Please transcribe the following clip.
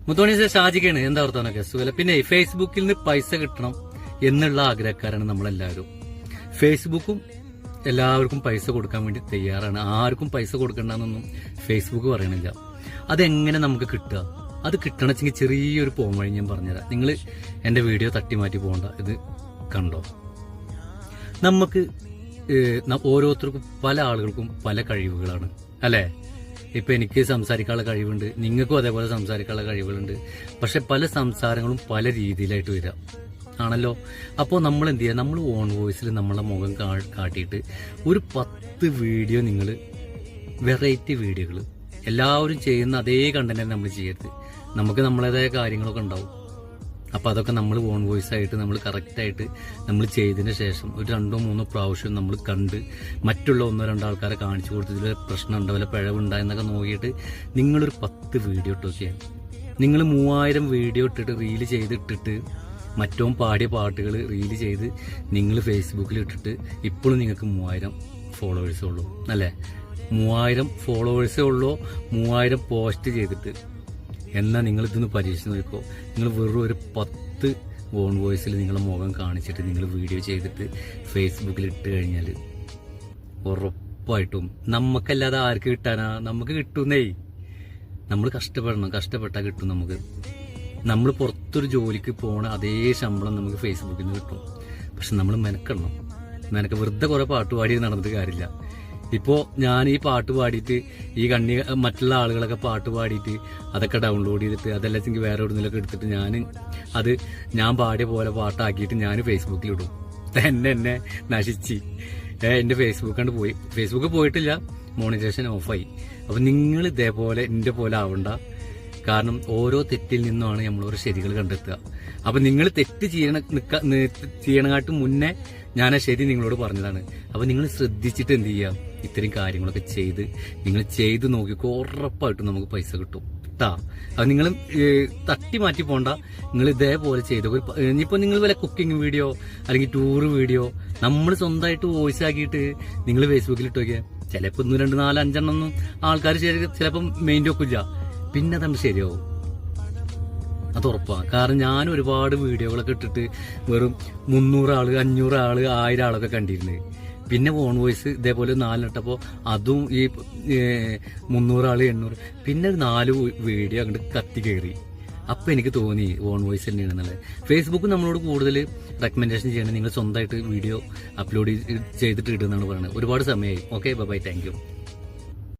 മുത്തോണി ഷാജിക്കാണ് എന്താ വർത്താനൊക്കെ സുഖല. പിന്നെ ഫേസ്ബുക്കിൽ നിന്ന് പൈസ കിട്ടണം എന്നുള്ള ആഗ്രഹക്കാരാണ് നമ്മളെല്ലാവരും. ഫേസ്ബുക്കും എല്ലാവർക്കും പൈസ കൊടുക്കാൻ വേണ്ടി തയ്യാറാണ്. ആർക്കും പൈസ കൊടുക്കണ്ടെന്നൊന്നും ഫേസ്ബുക്ക് പറയണില്ല. അതെങ്ങനെ നമുക്ക് കിട്ടുക? അത് കിട്ടണമെങ്കിൽ ചെറിയൊരു പോം വഴി ഞാൻ പറഞ്ഞുതരാം. നിങ്ങൾ എന്റെ വീഡിയോ തട്ടി മാറ്റി പോകണ്ട, ഇത് കണ്ടോ. നമുക്ക് ഓരോരുത്തർക്കും പല ആളുകൾക്കും പല കഴിവുകളാണ് അല്ലേ. ഇപ്പൊ എനിക്ക് സംസാരിക്കാനുള്ള കഴിവുണ്ട്, നിങ്ങൾക്കും അതേപോലെ സംസാരിക്കാനുള്ള കഴിവുകളുണ്ട്. പക്ഷെ പല സംസാരങ്ങളും പല രീതിയിലായിട്ട് വരാം ആണല്ലോ. അപ്പോൾ നമ്മൾ എന്ത് ചെയ്യുക, നമ്മൾ ഓൺ വോയിസിൽ നമ്മളെ മുഖം കാട്ടിയിട്ട് ഒരു 10 വീഡിയോ, നിങ്ങൾ വെറൈറ്റി വീഡിയോകൾ എല്ലാവരും ചെയ്യുന്ന അതേ കണ്ടന്റ് നമ്മൾ ചെയ്യരുത്. നമുക്ക് നമ്മളേതായ കാര്യങ്ങളൊക്കെ ഉണ്ടാവും. അപ്പം അതൊക്കെ നമ്മൾ ഓൺ വോയിസ് ആയിട്ട് നമ്മൾ കറക്റ്റായിട്ട് നമ്മൾ ചെയ്തതിന് ശേഷം ഒരു 2-3 പ്രാവശ്യം നമ്മൾ കണ്ട് മറ്റുള്ള 1-2 ആൾക്കാരെ കാണിച്ചു കൊടുത്ത് ഇതിൽ പ്രശ്നം ഉണ്ടോ വല്ല പിഴവുണ്ടായെന്നൊക്കെ നോക്കിയിട്ട് നിങ്ങളൊരു 10 വീഡിയോ ഇട്ട് നോക്കിയാൽ നിങ്ങൾ 3000 വീഡിയോ ഇട്ടിട്ട് റീല് ചെയ്തിട്ടിട്ട് മറ്റോ പാടിയ പാട്ടുകൾ റീല് ചെയ്ത് നിങ്ങൾ ഫേസ്ബുക്കിൽ ഇട്ടിട്ട് ഇപ്പോഴും നിങ്ങൾക്ക് 3000 ഫോളോവേഴ്സേ ഉള്ളൂ അല്ലേ. 3000 ഫോളോവേഴ്സേ ഉള്ളൂ, 3000 പോസ്റ്റ് ചെയ്തിട്ട്. എന്നാൽ നിങ്ങൾ ഇതൊന്ന് പരീക്ഷിച്ച് നോക്കിക്കോ. നിങ്ങൾ വെറും ഒരു 10 ഓൺ വോയിസിൽ നിങ്ങളെ മുഖം കാണിച്ചിട്ട് നിങ്ങൾ വീഡിയോ ചെയ്തിട്ട് ഫേസ്ബുക്കിൽ ഇട്ട് കഴിഞ്ഞാൽ ഉറപ്പായിട്ടും നമുക്കല്ലാതെ ആർക്ക് കിട്ടാനാ? നമുക്ക് കിട്ടുന്നേ. നമ്മൾ കഷ്ടപ്പെടണം, കഷ്ടപ്പെട്ടാൽ കിട്ടും നമുക്ക്. നമ്മൾ പുറത്തൊരു ജോലിക്ക് പോണ അതേ ശമ്പളം നമുക്ക് ഫേസ്ബുക്കിൽ നിന്ന് കിട്ടും. പക്ഷെ നമ്മൾ മെനക്കണം. വെറുതെ കുറെ പാട്ട് പാടി നടന്നിട്ട് കാര്യമില്ല. ഇപ്പോൾ ഞാൻ ഈ പാട്ട് പാടിയിട്ട് ഈ മറ്റുള്ള ആളുകളൊക്കെ പാട്ട് പാടിയിട്ട് അതൊക്കെ ഡൗൺലോഡ് ചെയ്തിട്ട് അതെല്ലാം എനിക്ക് വേറെ എവിടുന്നൊക്കെ എടുത്തിട്ട് ഞാൻ പാടിയ പോലെ പാട്ടാക്കിയിട്ട് ഞാൻ ഫേസ്ബുക്കിലിടും. എന്നെ നശിച്ച് എൻ്റെ ഫേസ്ബുക്ക് കണ്ട് പോയി. ഫേസ്ബുക്ക് പോയിട്ടില്ല, മോണിറ്റൈസേഷൻ ഓഫായി. അപ്പം നിങ്ങൾ ഇതേപോലെ എൻ്റെ പോലെ ആവണ്ട. കാരണം ഓരോ തെറ്റിൽ നിന്നുമാണ് നമ്മൾ ഓരോ ശരികൾ കണ്ടെത്തുക. അപ്പം നിങ്ങൾ തെറ്റ് ചെയ്യണകാട്ടും മുന്നേ ഞാൻ ആ ശരി നിങ്ങളോട് പറഞ്ഞതാണ്. അപ്പം നിങ്ങൾ ശ്രദ്ധിച്ചിട്ട് എന്ത് ചെയ്യുക, ഇത്തരം കാര്യങ്ങളൊക്കെ നിങ്ങൾ ചെയ്ത് നോക്കിക്കോ. ഉറപ്പായിട്ടും നമുക്ക് പൈസ കിട്ടും കേട്ടാ. അത് നിങ്ങൾ തട്ടി മാറ്റി പോണ്ട. നിങ്ങൾ ഇതേപോലെ ചെയ്തോ. ഇനിയിപ്പോൾ നിങ്ങൾ വല്ല കുക്കിംഗ് വീഡിയോ അല്ലെങ്കിൽ ടൂർ വീഡിയോ നമ്മൾ സ്വന്തമായിട്ട് വോയിസ് ആക്കിയിട്ട് നിങ്ങൾ ഫേസ്ബുക്കിൽ ഇട്ട് നോക്കിയാൽ ചിലപ്പോൾ 1, 2, 4, 5 എണ്ണം ആൾക്കാർ ചിലപ്പം മെയിൻ വെക്കില്ല. പിന്നെ അതാണ് ശരിയാവും, അത് ഉറപ്പാണ്. കാരണം ഞാൻ ഒരുപാട് വീഡിയോകളൊക്കെ ഇട്ടിട്ട് വെറും 300 ആള്, 500 ആള്, 1000 ആളൊക്കെ കണ്ടിരുന്നത്. പിന്നെ ഓൺ വോയിസ് ഇതേപോലെ 4 ഇട്ടപ്പോൾ അതും ഈ 300 ആള്, 800, പിന്നെ 4 വീഡിയോ അങ്ങോട്ട് കത്തി കയറി. അപ്പം എനിക്ക് തോന്നി ഓൺ വോയിസ് തന്നെയാണെന്നുള്ളത്. ഫേസ്ബുക്ക് നമ്മളോട് കൂടുതൽ റെക്കമെൻഡേഷൻ ചെയ്യണം. നിങ്ങൾ സ്വന്തമായിട്ട് വീഡിയോ അപ്ലോഡ് ചെയ്തിട്ട് ഇടുന്നതാണ് പറയുന്നത്. ഒരുപാട് സമയമായി. Okay, bye, thank U.